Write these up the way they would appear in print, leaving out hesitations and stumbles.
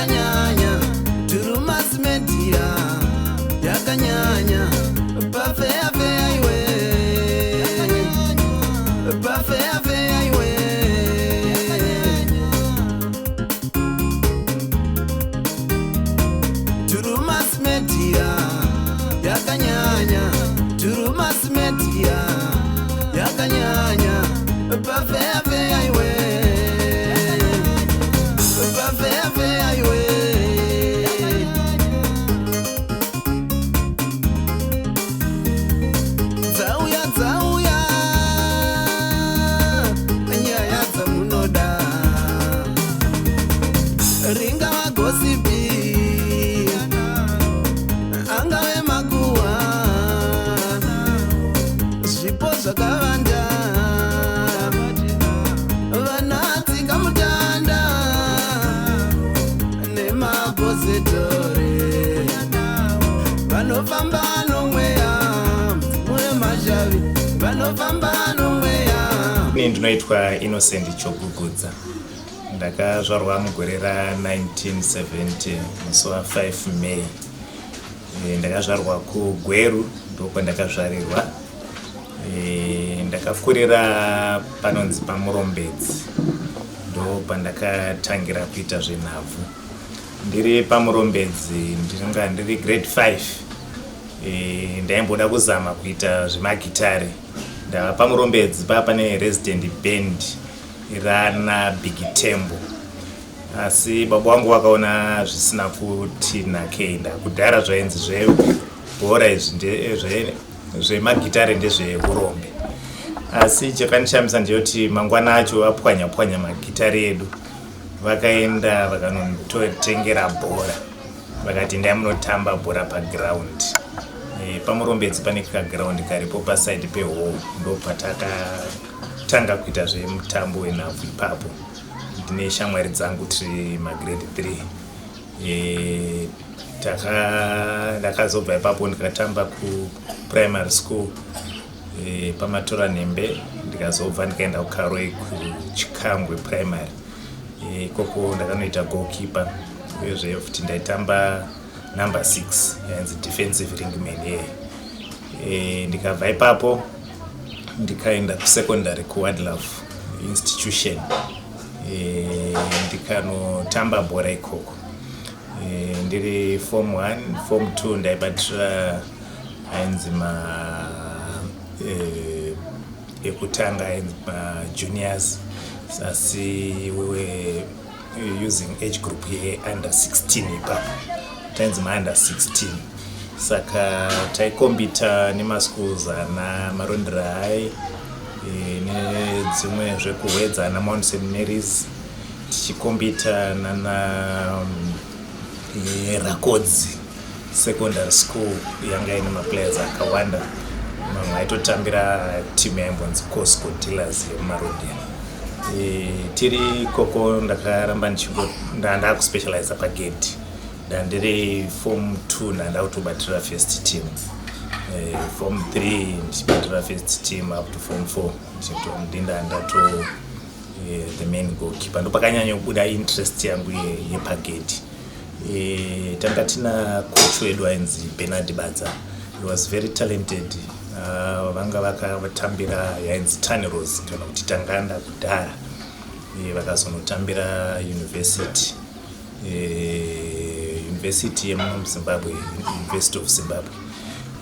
yakanyanya Drewmas media yakanyanya Pafea fea iwe Pafea fea iwe Drewmas media yakanyanya Drewmas media yakanyanya Pafea fea iwe Pafea fea iwe Zauya zauya nyaya dzamunoda ringa magosipi angave makuhwa zvipo zvakavanda vanatsi kamutanda nemapozitori vanofamba nomweya mwe mazhavi vanofamba nomweya. Ini ndinoitwa Innocent Chogugudza. Ndakazvarwa mugore ra 1970 musi wa 5 May. Ndakazvarwa kuGweru ndoko ndakazvarirwa. Ndakakurira panonzi pamurombedzi ndo pandakatangira kuita zvenhabvu. Ndiri pamurombedzi ndinonga ndiri grade 5. Ndaimboda kuzama kuita zvemagitare. Ndava pamurombedzi pane resident band irana Big Tembo. Asi baba wangu wakaona zvisina kuti nakenda kudhara zvainzi zvebhora izvi zvemagitare ndezveurombe. Asi chakanishamisa ndeyoti mangwana acho apwanya magitare edu vakaenda vakanototengera bhora vakati endai munotamba bhora paground. Pamurombedzi pane kaground karipo paside pehall ndo patakatanga kuita zvemutambo wenhabvu ipapo. Ndine shamwari dzangu tiri magrade 3. Ndakazobva ipapo ndikatamba kuprimary school pamatora nhembe ndikazobva ndikaenda kukaroi kuchikangwe primary. Ikoko ndakanoita goalkeeper uyezve futi ndaitamba number 6 yainzi defensive ringman. Ndikabva ipapo ndikaenda kusecondary kuWildlife institution ndikanotamba bhora ikoko. Ndiri form 1 form 2 ndaibatira ainzi ekutanga ainzi juniors. Asi we were using age group under 16 ipapo tainzi under 16. Saka taikombita nemaschools ana marondera hai nedzimwe zvekuhwedza ana Mount Seminaries tichikombita nana Rakodzi secondary school yanga ine maplayers akawanda. Mamwe aitotambira timu yaimbonzi Cosco Dealers yemumarondera. Tiri koko ndakaramba ndakuspecialize pagedhi. Ndandiri form 2 ndandakutobatira first team. Form 3 ndichibatira first team up to form 4 ndinda ndato the main goalkeeper. Ndo pakanyanya kubuda interest yangu yepagedhi. Tanga tina coach wedu ainzi Bernard Badza. He was very talented. Vanga vakatambira yainzi Tanneros kana kuti Tanganda kudhara. Vakazonotambira university. University yemuZimbabwe, University of Zimbabwe.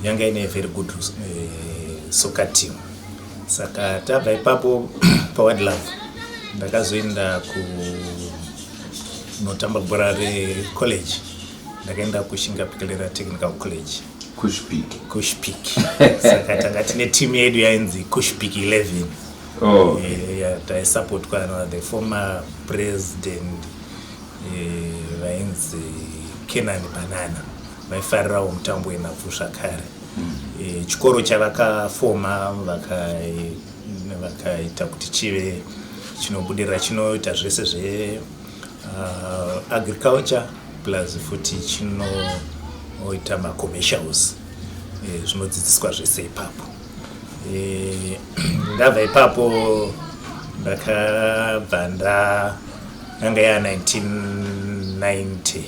Yanga ine very good soccer team. Saka tabva ipapo paWildlife ndakazoenda kunotamba bhora recollege. Ndakaenda kuShingapikelera Technical College. Kushpik. Saka tanga tine team yedu yainzi Kushpik 11. Taisupport kwa the former president vainzi Kenan Banana vaifarirawo mutambo wenhabvu zvakare. Chikoro chavakafoma vakaita kuti chive chinobudirira chinoita zvese zve agriculture plus futi chinoita macommercials. Zvinodzidziswa zvese ipapo. Ndabva ipapo ndakabva yanga ya 19 90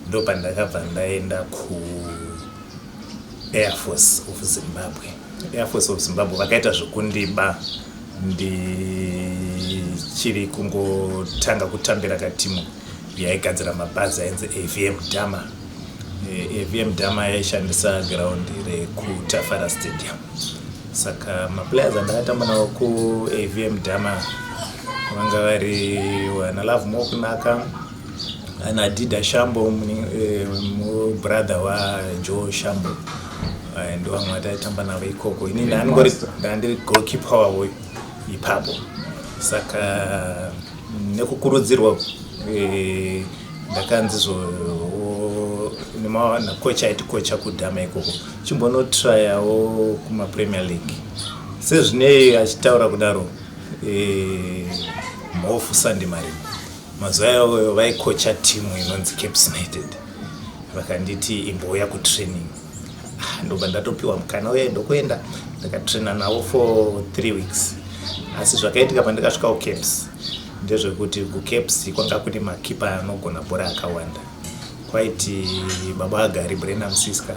ndo pandakabva ndaenda ku Air Force of Zimbabwe. Air Force of Zimbabwe vakaita zvekundiba ndichiri kungotanga kutambira katimu yaigadzira mabhazi ainzi AVM Dama. AVM Dama yaishandisa ground rekutafara stadium. Saka maplayers andakatamba nawo ku AVM Dama vanga vari wana Love Mokunaka, ana Dida Shambo, brother wa Joe Shambo, ndo vamwe vataitamba navo ikoko. Ini ndandiri goalkeeper wavo ipapo. Saka nekukurudzirwa ndakanzi nakocha aitikocha kudhama ikoko chimbonotrayawo kumapremier league. Sezvinei achitaura kudaro, Mhofu Sunday Marino mazuva ayo vaikocha timu inonzi Cape United, vakanditi imbouya kutraining. Ndobva ndatopiwa mukana uye ndokuenda ndakatraina navo for 3 weeks. Asi zvakaitika pandakasvika kuCapes ndezvekuti kuCapes kwanga kune makipa anogona bhora akawanda. Kwaiti baba agari Brenda Msiska,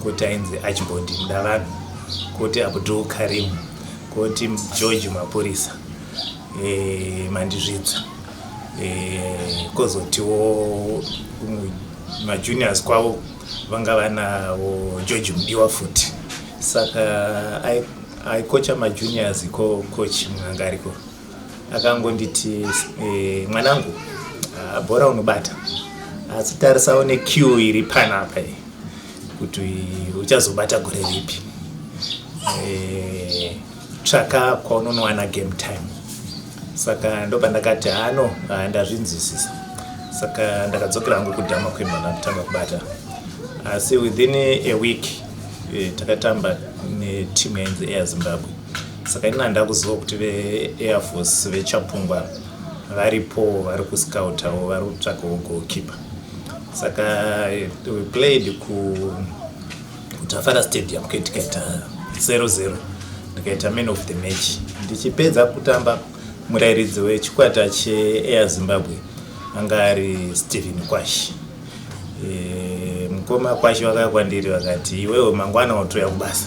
kuti ainzi Archibald Mdavanhu, kuti Abdul Karim, kuti George Mapurisa, Mandizvidza, kozotiwo majuniors kwavo vanga vanawo George Mudiwa futi. Saka aikocha majuniors iko coach mwangariko akangonditi mwanangu, bhora unobata, asi tarisawo nequeue iri panapa kuti uchazobata gore ripi, tsvaka kwaunonowana game time. Saka ndobva ndakati ndazvinzwisisa. Saka ndakadzokera hangu kudhama kuenda ndakutanga kubata. Asi within a week takatamba netimu yainzi Air Zimbabwe. Saka ina ndakuziva kuti veAir Force vechapungwa varipo vari kuscoutawo vari kutsvakawo goalkeeper. Saka we played kutafara stadium tikaita 0-0, ndikaita man of the match. Ndichipedza kutamba, murairidzi wechikwata cheAir Zimbabwe anga ari Stephen Kwashi. Mukoma Kwashi vakauya kwandiri vakati iwewe mangwana watoya kubasa.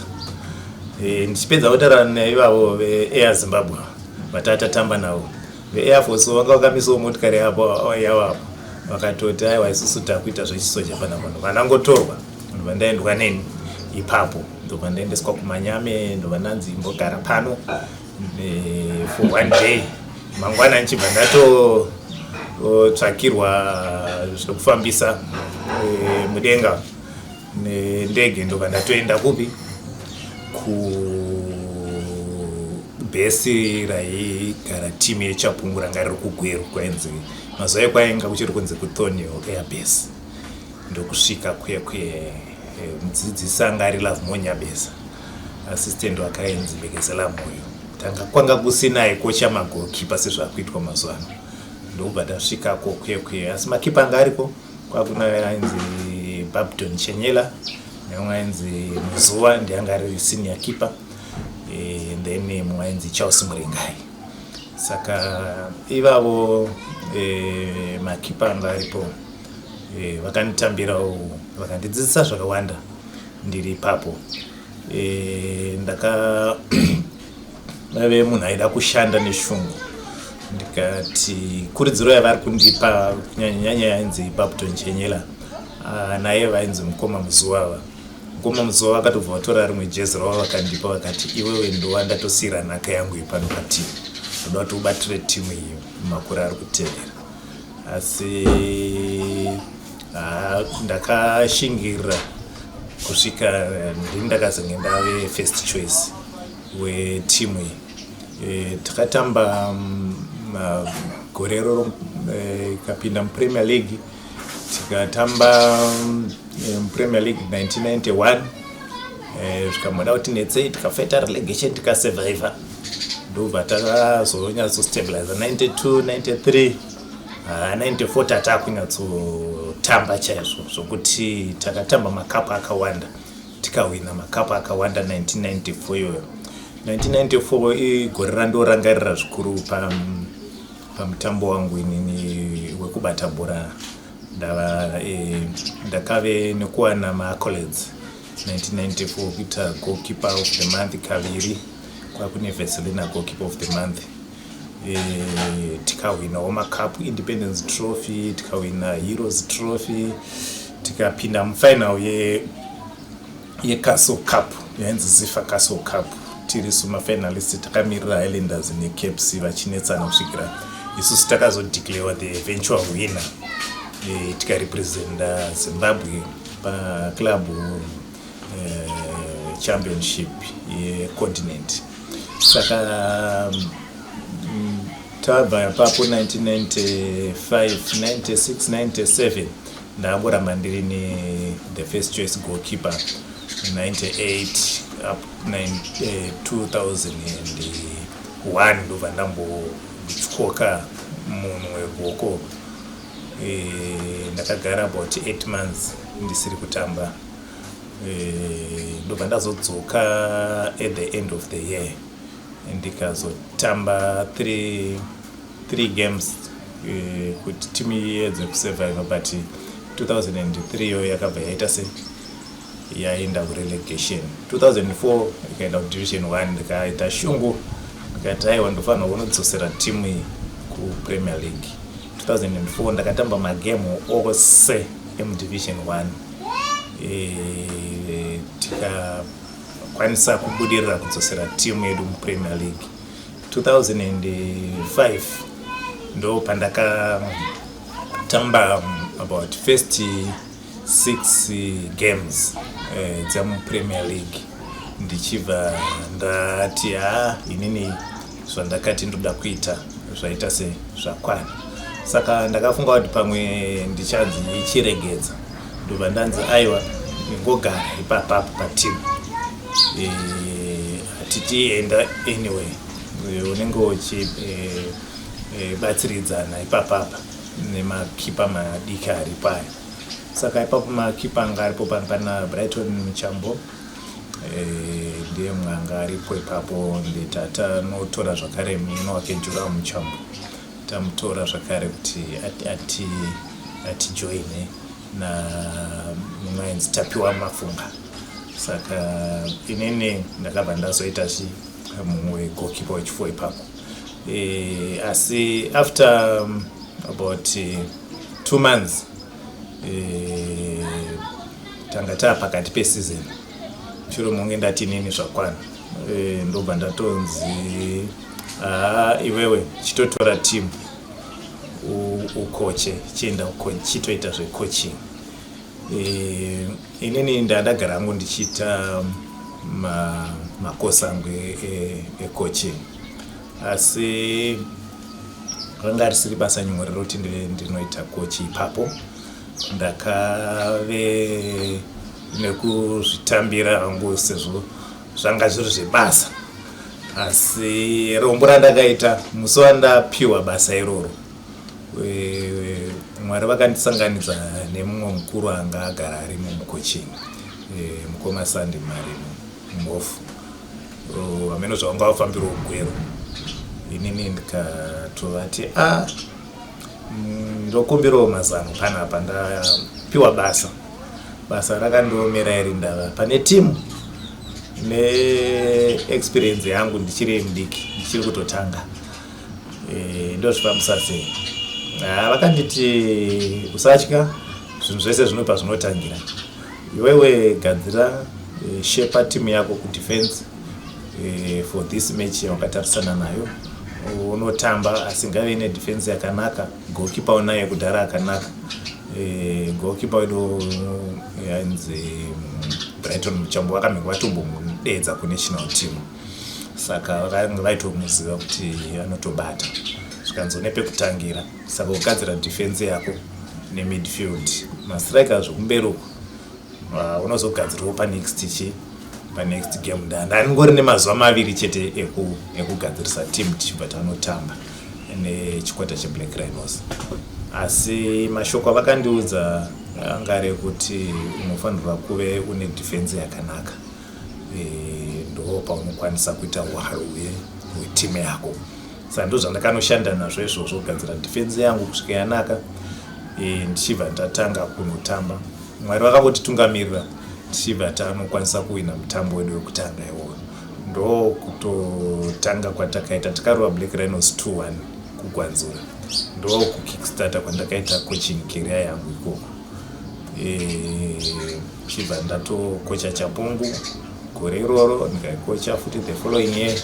Ndichipedza kutaura naivavo veAir Zimbabwe vatatatamba navo, veAir Force vanga vakamisawo motikari yavo vakatoti aiwa isusu takuita zvechisoja panapa, vanangotorwa ndobva ndaendwa neni ipapo. Ndobva ndaendeswa kuManyame, ndobva ndanzi imbogara pano for 1 day. Mangwana nchibva ndatotsvakirwa zvekufambisa mudenga nendege, ndobva ndatoenda kupi kubhesi raigara timu yeChapungura ranga riri kuGweru kwainzi mazuva ekwainga kuchiri kunzi kuThonio Airbase. Ndokusvika kwekwe mudzidzisi anga ari Love Monyabesa, assistant wakainzi Bekezela Moyo. Tanga kwanga kusina kocha magoalkeeper sezvakuitwa mazuva ano. Ndobva ndasvikako kwekwe, asi makipa anga ariko kwakuna ainzi Babton Chenyela nemwe ainzi Muzuva ndianga ari senior keeper, then mumwe ainzi Charles Murengai. Saka ivavo makipa anga aripo vakanditambirawo, vakandidzidzisa zvakawanda ndiri ipapo. Ndave munhu aida kushanda neshungu, ndikati kurudziro yavari kundipa kunyanya yainzi Babton Chenyela naye vainzi Mukoma Muzuva. Mukoma Muzuva vakatobva vatora rimwe jezi ravo vakandipa vakati iwewe ndowandatosiyira nhaka yangu ipano patimu, ndoda kuti ubatire timu iyi mumakore ari kutevera. Asi ndakashingirira kusvika ndini ndakazenge ndave first choice wetimu iyi. Takatamba gore roro ikapinda muPremier League, tikatamba muPremier League 1991, zvikamboda kuti netsei tikafeta relegation tikasurvivor. Ndobva takazonyatso-stabilize 92, 93, 94 tatakunyatsotamba chaizvo zvokuti takatamba makapa akawanda, tikawina makapa akawanda. 1994 igore randorangarira zvikuru pamutambo wangu inini wekubata bhora ndakave nekuwana maaccolades 1994 kuita goalkeeper of the month kaviri kwakune Vaseline goalkeeper of the month. Tikawinawo macup, Independence Trophy, tikawina Heroes Trophy, tikapinda mufinal yeCastle Cup, yanzi Zifa Castle Cup. Tiri sumafinalist takamirira Highlanders neCaps vachinetsana kusvikira isusu takazodeclare the eventual winner. Tikarepresenta Zimbabwe paclub championship yecontinent. Saka tabva papo 1995, 96, 97 ndamboramba ndiri the first choice goalkeeper 98 up 2001 ndobva ndambotyoka munhu wegoko. Ndakagara about 8 months ndisiri kutamba. Ndobva ndazodzoka at the end of the year ndikazotamba 3 games kuti timu yedze kusurvive, but 2003 yo yakabva yaita se yaenda kurelegation. 2004 ikaenda kudivision 1 ndikaita shungu ndikati aiwa ndofanira kunodzosera timu iyi kupremier league. 2004 ndakatamba magemu ose emudivision 1 tikakwanisa kubudirira kudzosera timu yedu mupremier league. 2005 ndo pandakatamba about first 6 games dzemupremier league ndichibva ndati inini zvandakati ndoda kuita zvaita se zvakwana. Saka ndakafunga kuti pamwe ndichanzi chiregedza ndobva ndanzi aiwa ngogara ipapapo patimu hatitienda anyway, unenge uchibatsiridzana ipapapa nemakipa madiki ari payo. Saka ipapo makipa anga aripo pana Brighton Muchambo, ndiye mwanga aripo ipapo ndetanotora zvakare muno wake Jura Muchambo, tamutora zvakare kuti atijoine na mumwenzi Tapiwa Mafunga. Saka inini ndakabva ndazoita mumwe goalkeeper wechifo ipapo. Asi after about 2 months tanga tapakati peseason, chiro munge ndati inini zvakwana, ndobva ndatonzi iwewe chitotora timu ukoche chienda chitoita zvecoaching. Inini ndagara hangu ndichiita makosi angu ecoaching, asi ranga risiri basa nyore roti ndinoita coach ipapo. Ndakave nekuzvitambira hangu sezvo zvanga zviri zvebasa, asi rombo randakaita musi wandapiwa basa iroro Mwari vakandisanganidza nemumwe mukuru anga agara ari mumucoaching, mukoma Sandi Mari Mhofu, amene zvanga vafambira ugwero. Inini ndikatovati ndokumbirawo mazano panapa, ndapiwa basa rakandiomera iri ndava pane timu neexperience yangu ndichiri mudiki, ndichiri kutotanga. Ndozvifambisa sei? Vakanditi usatya, zvinhu zvese zvinopa zvinotangira. Iwewe gadzira shepa timu yako kudefense for this match yawakatarisana nayo. Unotamba asingave nedefense yakanaka, goalkeeper unaye kudhara akanaka. Goalkeeper wedu yanzi Brighton Muchambo vakamheka vatombomudedza kunational team. Saka vakanga vaitomuziva kuti anotobata zvikanzo nepekutangira. Saka kugadzira defense yako nemidfield, mastriker zvekumberi uko unozogadzirawo panext game. Ndangori nemazuva maviri chete ekugadzirisa team tichibva tanotamba nechikwata cheBlack Rhinos. Asi mashoko avakandiudza angare kuti unofanirwa kuve une defense yakanaka, ndo paunokwanisa kuita hwaro hwetimu yako. Saka ndo zvandakanoshanda nazvo izvozvo, kugadzira defense yangu kusvika yanaka, ndichibva ndatanga kunotamba. Mwari vakangotitungamirira tichibva tanokwanisa kuwina mutambo wedu wekutanga iwoyo. Ndo kutotanga kwatakaita takarova Black Rhinos 2-1 kugwanzura. Ndo kukickstarter kwandakaita coaching career yangu ikoko. Chibva ndatokocha Chapungu gore iroro ndikaikocha futi the following year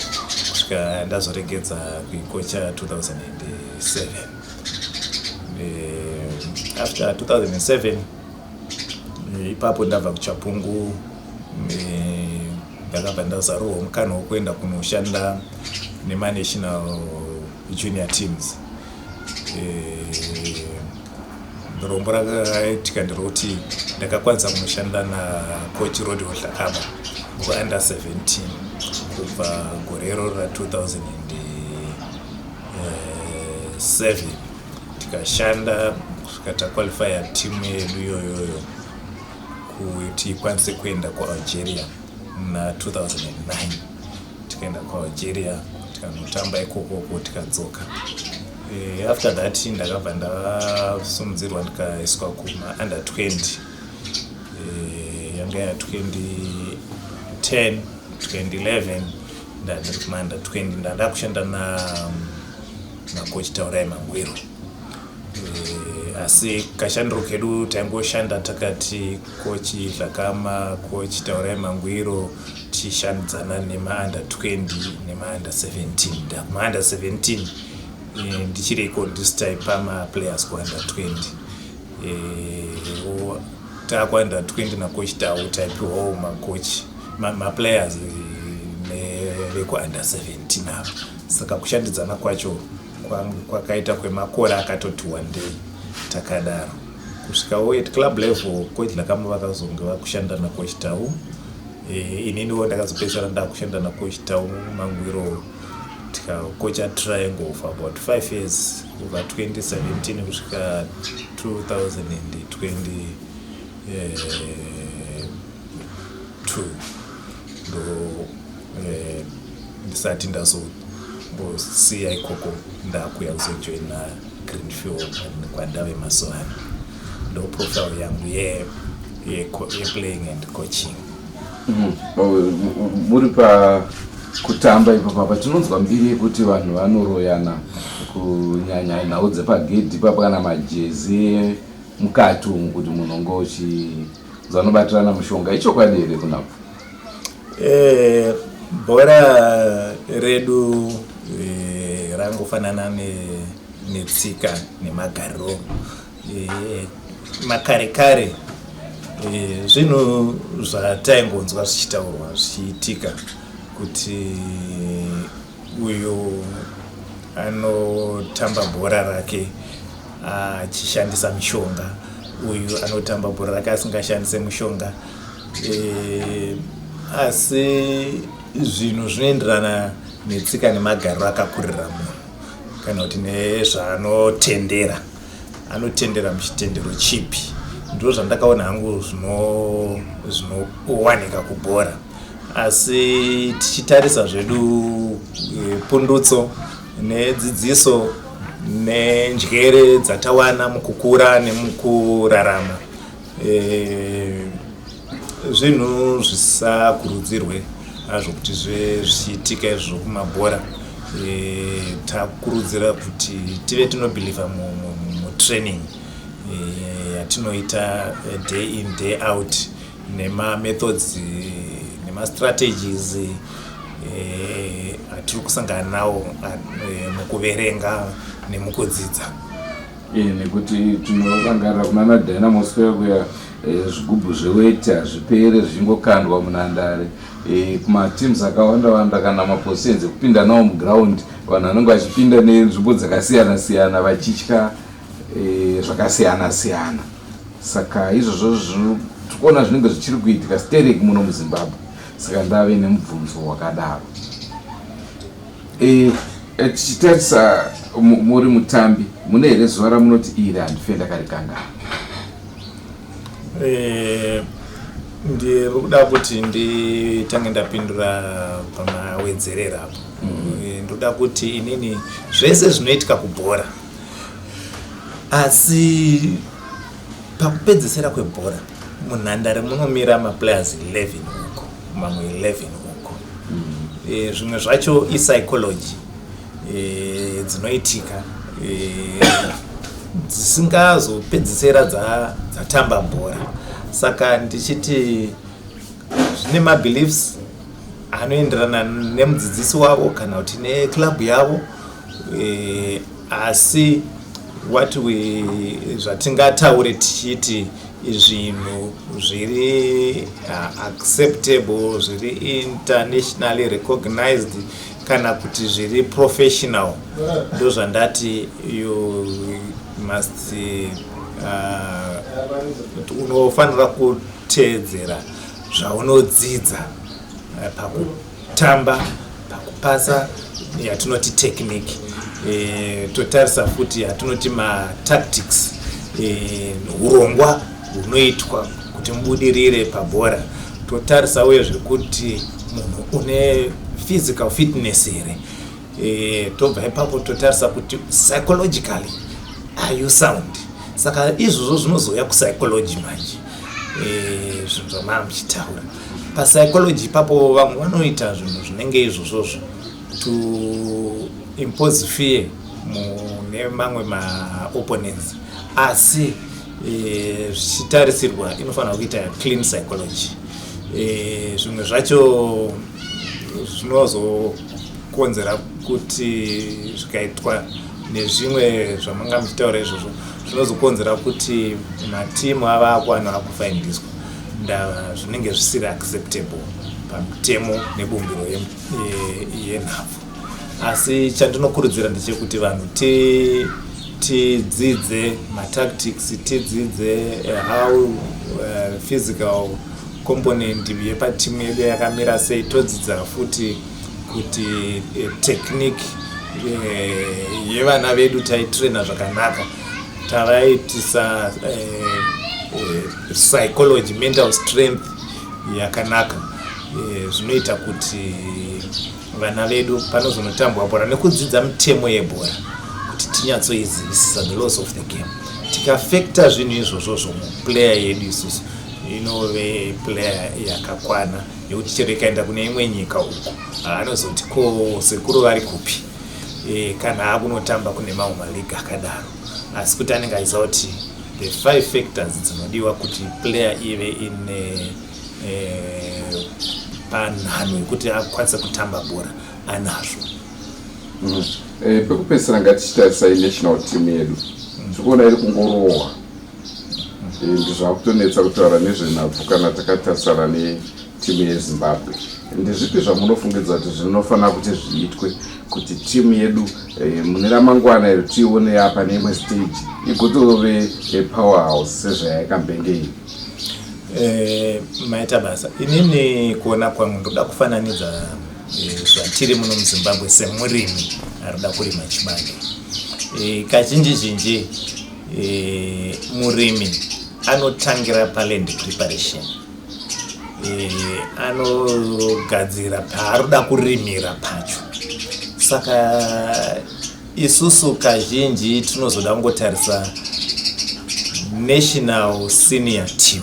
kusvika ndazoregedza kuikocha 2007. After 2007 ipapo ndabva kuChapungu ndakabva ndazarurwa mukana wekuenda kunoshanda nema-national junior teams. Rombo rakaitika nderoti ndakakwanisa kunoshanda nacoach Rod Hohlakaba kuunder 17 kubva gore iroro ra2007 tikashanda kusvika taqualifya timu yedu iyoyoyo kuti ikwanise kuenda kuAlgeria na 2009. Tikaenda kuAlgeria tikanotamba ikokoko tikadzoka. After that ndakabva ndasumudzirwa ndikaiswa kuma-under 20 yanga ya 2010 2011 ndandiri kuma-under 20 ndanda kushanda nacoach Taurai Mangwiro. Asi kashandiro kedu taingoshanda takati coach Hlakama, coach Taurai Mangwiro tishandidzana nema-under 20 nema-under 17. Ndakuma-under 17 ndichiriko ndisitaipa ma-players ku-under 20. Taku-under 20 nacoach Tau taipiwawo macoach ma-players veku-under 17 avo. Saka kushandidzana kwacho kwakaita kwemakore akatoti 1 day takadaro kusvikawo at club level. Coach Hlakama vakazonge vakushanda nacoach Tau. Ininiwo ndakazopedzisira ndakushanda nacoach Tau Mangwiro tikakocha Triangle for about 5 years kubva 2017 kusvika 2022. Ndo ndisati ndazosiya ikoko ndakuya kuzojoina Greenfield kwandave mazuva ano. Ndo profile yangu ye-playing and coaching. Muri kutamba ipapo patinonzwa mbiri yekuti vanhu vanoroyana kunyanya nhau dzepagedhi ipapo kana majezi mukati umu kuti munonga uchizanobatirana mushonga. Ichokwadi here kunapo? Bhora redu rangofanana netsika nemagariro makare-kare. Zvinhu zvataingonzwa zvichitaurwa zvichiitika kuti uyo anotamba bhora rake achishandisa mishonga, uyu anotamba bhora rake asingashandise mishonga. Asi zvinhu zvinoenderana netsika nemagariro akakurira munhu kana kuti nezvaanotendera. Anotendera muchitendero chipi. Ndo zvandakaona hangu zvinowanika kubhora. Asi tichitarisa zvedu pundutso nedzidziso nenjere dzatawana mukukura nemukurarama, zvinhu zvisakurudzirwe hazvo kuti zvichiitika izvo kumabhora. Takurudzira kuti tive tinobhiliva mutraining yatinoita day in day out nema-methods nema-strategies atiri kusangana nawo mukuverenga nemukudzidza. Nekuti tinorangarira kunana Drewmas kuya zvigubhu zveweti hazvipere zvichingokandwa munhandare. Kumateams akawanda kana mapositions ekupinda nawo muground vanhu vanenge vachipinda nenzvimbo dzakasiyana-siyana vachitya zvakasiyana-siyana. Saka izvozvo tikuona zvinenge zvichiri kuitika stereki muno muZimbabwe. Saka ndave nemubvunzo wakadaro. Tichitarisa muri mutambi mune here zuva ramunoti iri handife ndakarikangana? Ndikuda kuti nditange ndapindura pamawedzerero apo. Ndoda kuti inini zvese zvinoitika kubhora asi pakupedzisira kwebhora munhandare munomira maplayers 11 huko mamwe 11 huko. Zvimwe zvacho ipsychology dzinoitika dzisingazopedzisira dzatamba bhora. Saka ndichiti zvine mabeliefs anoenderana nemudzidzisi wavo kana kuti neclub yavo, asi zvatingataure tichiti zvinhu zviri acceptable, zviri internationally recognized kana kuti zviri professional, ndo zvandati you must unofanira kuteedzera zvaunodzidza pakutamba, pakupasa yatinoti technique, totarisa futi yatinoti matactics, urongwa hunoitwa kuti mubudirire pabhora. Totarisa uyezve kuti munhu une physical fitness here. Tobva ipapo totarisa kuti psychologically are you sound. Saka izvozvo zvinozoya kupsychology manje, zvinhu zvamamuchitaura papsychology ipapo vamwe vanoita zvinhu zvinenge izvozvozvo to impose fear mune mamwe maopponents, asi zvichitarisirwa inofanira kuita clean psychology. Zvimwe zvacho zvinozokonzera kuti zvikaitwa nezvimwe zvamanga muchitaura izvozvo zvinozokonzera kuti matimu ava akwana kufaindiswa zvinenge zvisiri acceptable pamutemo nebumbiro yenhabvu. Asi chandinokurudzira ndechekuti vanhu tidzidze matactics, tidzidze how physical component yepatimu yedu yakamira sei, todzidza futi kuti technique yevana vedu taitraina zvakanaka, tavaitisa psychology, mental strength yakanaka, zvinoita kuti vana vedu panozonotambwa bhora nekudzidza mitemo yebhora kuti tinyatsoizivisisa the laws of the game. Tikafekta zvinhu izvozvozvo muplayer yedu isusu inove player yakakwana yekuti chero ikaenda kune imwe nyika uko anozoti ko sekuru vari kupi, kana akunotamba kune mamwe maligi akadaro. Asi kuti anenge aiziva kuti the 5 factors dzinodiwa kuti player ive ine panhano yekuti akwanise kutamba bhora anazvo. Pekupedzisira ngatichitarisa national team yedu tikuona iri kungorohwa, ndizvakutonetsa kutaura nezvenhabvu kana takatarisana netimu yeZimbabwe. Ndezvipi zvamunofungidza kuti zvinofanira kuti zviitwe kuti timu yedu mune ramangwana iri tione apa neimwe stage igotove powerhouse sezvayakambengei? Maita basa inini kuona kwangu ndoda kufananidza zvatiri muno muZimbabwe semurimi arikuda kurima chibage. Kazhinji murimi anotangira paland preparation, anogadzira paaruda kurimira pacho. Saka isusu kazhinji tinozoda kungotarisa national senior team,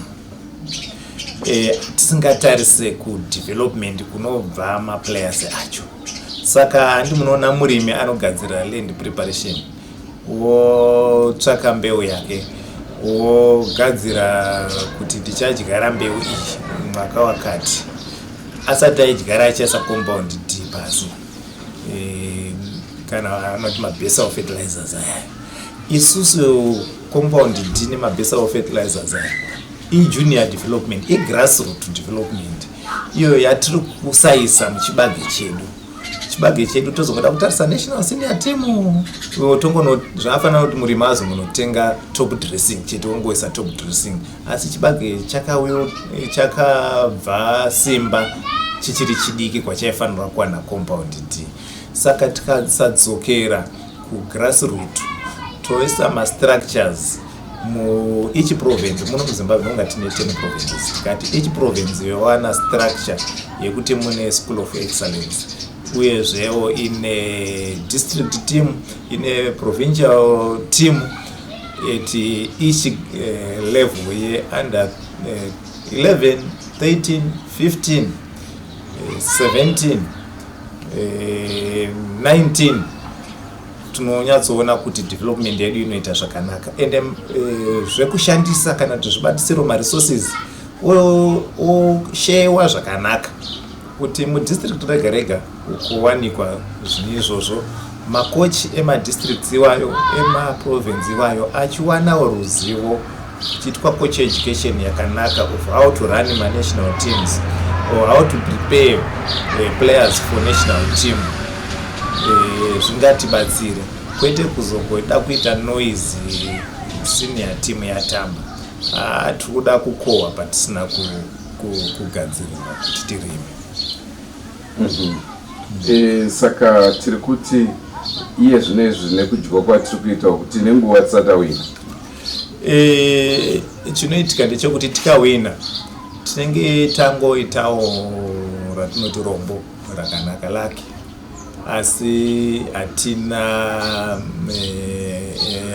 tisingatarise kudevelopment kunobva maplayers acho. Saka handi munoona murimi anogadzira land preparation, wotsvaka mbeu yake, wogadzira kuti tichadyara mbeu iyi mwaka wakati, asati aidyara achaisa compound D pasi, kana anoti mabasal fertilizers aya. Isusu compound D nemabasal fertilizers aya junior development, grassroot development, iyo yatiri kusaisa muchibage chedu. Chibage chedu tozogoda kutarisa national senior team, zvafanira kuti murimi azonotenga top dressing chete ongoisa top dressing, asi chibage chakabva simba chichiri chidiki kwachaifanirwa kuwana compound D. Saka tikasadzokera kugrassroot toisa mastructures each province. Muno muZimbabwe munga tine 10 provinces, tikati each province yowana structure yekuti mune school of excellence, uyezvewo ine district team, ine provincial team, at each level ye under 11, 13, 15, 17, 19 tinonyatsoona kuti development yedu inoita zvakanaka ende zvekushandisa kana kuti zvibatisiro maresources oshewa zvakanaka kuti mudistrict rega rega kuwanikwa zvinhu izvozvo makochi emadistricts iwayo emaprovince iwayo achiwanawo ruzivo chiitwa coach education yakanaka of how to run national teams or how to prepare players for national team. Zvingatibatsire kwete kuzongoda kuita noise senior team yatamba tikuda kukohwa patisina kugadzirira kuti tirime. Saka tiri kuti iye zvinezvi nekudyiwa kwatiri kuita kuti nenguva tisati wina chinoitika ndechekuti tikawina tinenge tangoitawo ratinoti rombo rakanaka lake asi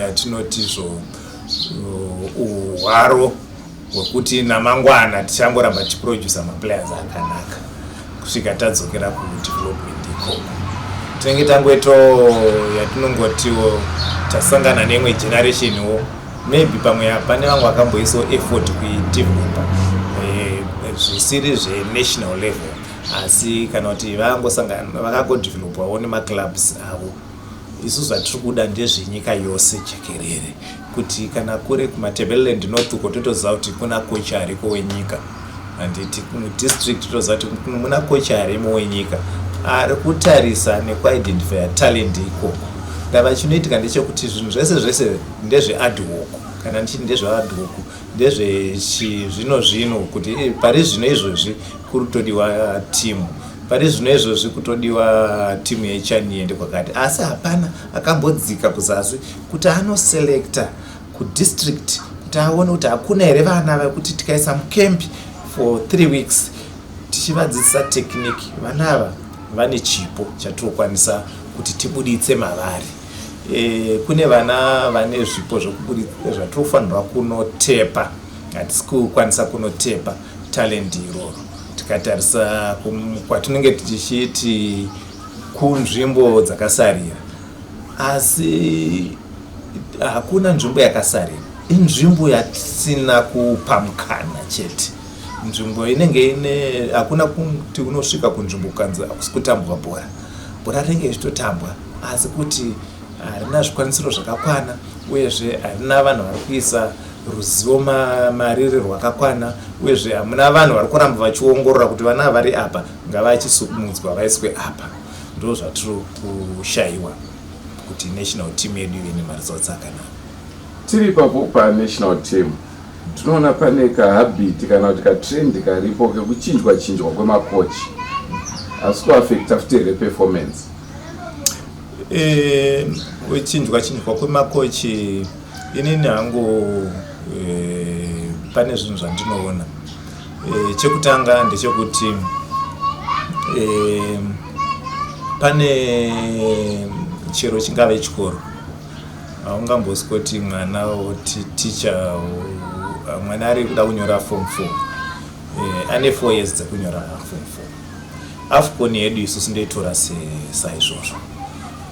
hatinotizvo uhwaro hwekuti namangwana tichangoramba tichiprodusa maplayers akanaka kusvika tadzokera kudevelopment ikoko. Tinenge tangoitawo yatinongotiwo tasangana neimwe generationwo maybe pamwe pane vamwe vakamboisawo effort kuidevelopa zvisiri zvenational level asi kana kuti vangosangana vakagodevelopawo nemaclubs avo. Isusu zvatiri kuda ndezvenyika yose jekerere kuti kana kure kumatebeleland notuko totoziva kuti kuna kocha ariko wenyika handiti mudistrict toziva kuti muna kocha arimo wenyika ari kutarisa nekuidentifya talent ikoko. Ndava chinoitika ndechekuti zvinhu zvese zvese ndezveadhoc kana ndichiti ndezveadhoc ndezvezvino kuti pari zvino izvozvi kurutodiwa timu pari zvino izvozvi kutodiwa timu yechani ende kwakati asi hapana akambodzika kuzasi kuti anoselecta kudistrict kuti aone kuti hakuna here vana vekuti tikaisa mukempi for 3 weeks tichivadzidzisa technique. Vana ava vane chipo chatinokwanisa kuti tibuditse mavari. Kune vana vane zvipo zvatinofanirwa kunotepa hatisi kukwanisa kunotepa talent iroro tikatarisa kwatinenge tichiti kunzvimbo dzakasarira asi hakuna nzvimbo yakasarira inzvimbo yatisina kupa mukana chete. Nzvimbo inenge ine hakuna kuti unosvika kunzvimbo ukanzi hakusi kutambwa bhora rinenge ichitotambwa asi kuti harina zvikwanisiro zvakakwana uyezve harina vanhu vari kuisa ruzivo mariri rwakakwana uyezve hamuna vanhu vari kuramba vachiongorora kuti vana vari apa ngavachisumudzwa vaiswe apa. Ndo zvatiri kushayiwa kuti national team yedu ive nemaresults akanaka. Tiri ipapo panational team tinoona pane kahabiti kana kuti katrendi karipo kekuchinjwa kwemakochi asi kuafekta futi reperformance. Kuchinjwa kwemakochi inini hangu pane zvinhu zvandinoona. Chekutanga ndechekuti pane chero chingave chikoro haungamboswi kuti mwana ticha mwana ari kuda kunyora form 4 ane 4 years dzekunyora form 4. AFCON yedu isusu ndoitora saizvozvo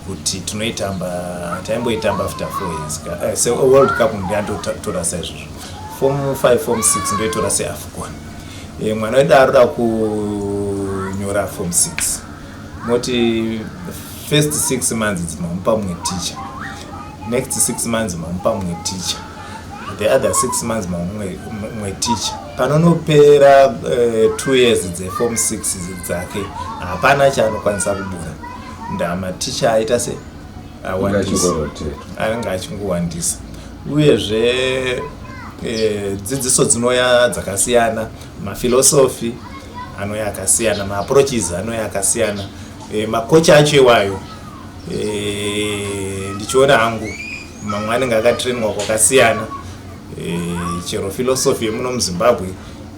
kuti taimboitamba after 4 years World Cup ndoitora saizvozvo. Form 5 form 6 ndoitora seAFCON. Mwana wedu aroda kunyora form 6 moti first 6 months mamupa mumwe teacher, next 6 months mamupa mumwe teacher, the other 6 months mumwe teacher. Panonopera 2 years dzeform 6 dzake hapana chaanokwanisa kubura ndama teacher aita se anenge achingowandisa uyezve dzidziso dzinoya dzakasiyana mafilosofi anoya akasiyana maapproaches anoya akasiyana makocha acho iwayo ndichiona hangu mamwe anenge akatrainwa kwakasiyana chero filosofi yemuno muZimbabwe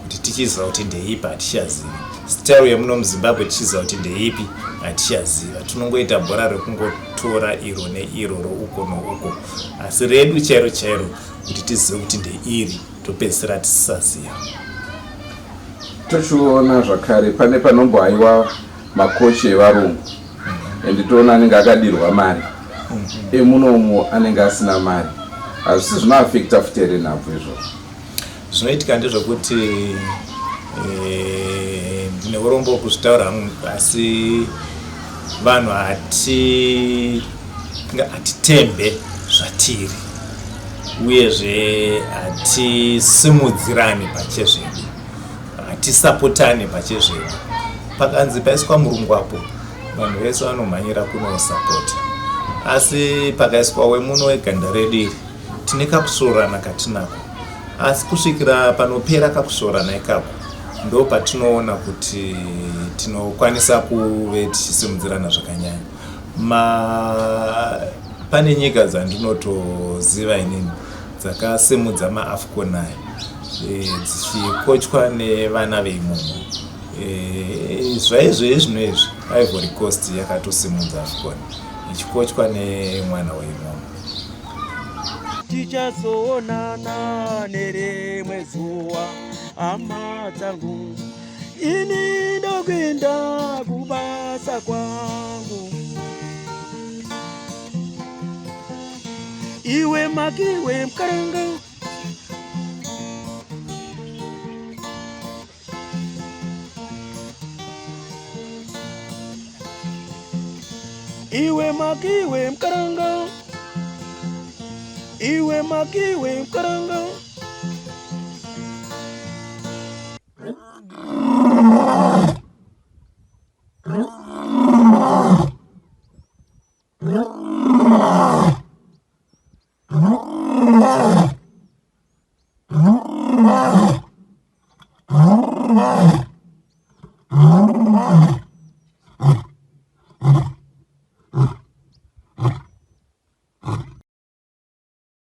kuti tichiziva kuti ndeipi hatichazivi, style yemuno muZimbabwe tichiziva kuti ndeipi hatichaziva. Tinongoita bhora rekungotora iro neiroro uko nouko, asi redu chairo chairo kuti tizive kuti ndeiri topedzisira tisisaziva. Tochiona zvakare pane panombohaiwa makochi evarungu ende toona anenge akadirwa mari emunomo anenge asina mari. Hazvisi zvinoafekta futi here nhabvu izvozvo? Zvinoitika ndezvokuti ndine urombo kuzvitaura hangu, asi vanhu hatitembe zvatiri uyezve hatisimudzirani pachezvedu, hatisapotani pachezvedu. Pakanzi paiswa murungu apo vanhu vese vanomhanyira kunosapota, asi pakaiswa wemuno weganda redu iri tine kakusorana katinako, asi kusvikira panopera kakusorana ikako ndo patinoona kuti tinokwanisa kuve tichisimudzirana zvakanyanya. Pane nyika dzandinotoziva inini dzakasimudza maAFCON aya dzichikochwa nevana veimomo. Zvaizvo izvi Ivory Coast yakatosimudza AFCON ichikochwa nemwana weimomo. Tichazoonana nerimwe zuva hama dzangu, ini ndokuenda kubasa kwangu. Iwe makiwe mkaranga, iwe makiwe mkaranga, iwe makiwe mkaranga.